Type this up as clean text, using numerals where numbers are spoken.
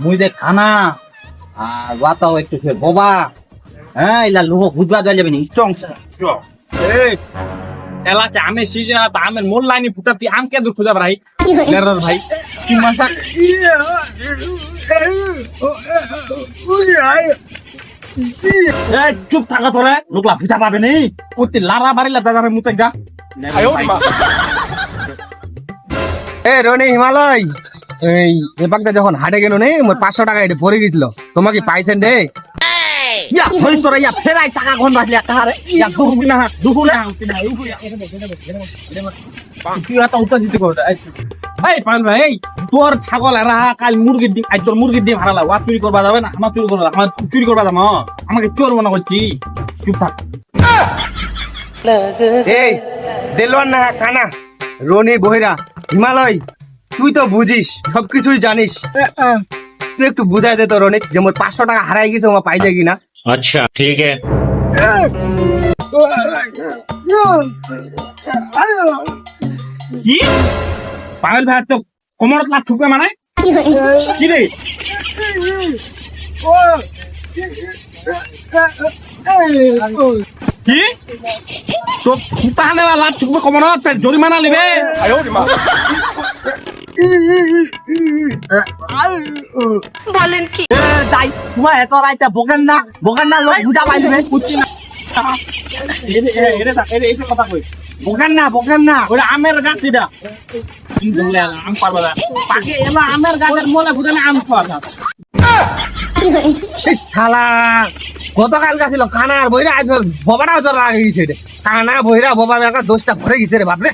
মুই দে খানা আর ওয়াতাও একটু ফের বাবা হ্যাঁ ইলা লোক বুঝবা যাবে নি চং এই এলাকে আমি সিজন আছে আমের মোল লাইনে ফুটাতি আম কে দুঃখ যাবে ভাই নেরর ভাই কি মাথা এই চুপ থাকা তোরে লোকলা ফুটা পাবে নি উতি লারা বাড়িলা দাদারে মুতে যা এ রনি হিমালয় এই এবাকটা যখন হাটে গেল নে মোর 500 টাকা এটা পড়ে গেছিল তোমাকে পাইছেন রে ইয়া ধরিস তোরা ইয়া ফেরাই টাকা কোন বাজলে কাহারে ইয়া দুহু না দুহু না তুই একটা উত্তর দিতে কর এই পাগল ভাই এই তোর ছাগল এরা কাল মুরগির ডিম আজ তোর মুরগির ডিম হারালা ওয়া চুরি করবা যাবে না আমার চুরি করবা আমার চুরি করবা যাবো আমাকে চোর মনে করছি চুপ থাক এই দেলওয়ান না কানা রনি বহিরা হিমালয় তুই তো বুঝিস সবকিছুই জানিস তুই একটু বুঝাই দে তো রনি যে মোর 500 টাকা হারাই গেছে ওমা পাইছে কিনা अच्छा ठीक है কি পাগল ভাই তো কোমরত লাখ ঠুকবে মানে কি রে কি তো ফুটা নেওয়া লাখ ঠুকবে কোমরত জরিমানা নেবে যাই তোমার এত রাইতে বকেন না লোক বুঝা পাইবে কুচ্ছি না কথা কই বকেন না ওরে আমের গাছ এটা আম পারবা না পাকে এলা আমের গাছের মোলা ফুটানে আম খাওয়া এই শালা গতকাল গেছিল কানা আর বহিরা আজ বাবাটাও জ্বর লাগে গেছে রে কানা বহিরা বাবা একটা দোষটা ভরে গেছে রে বাপরে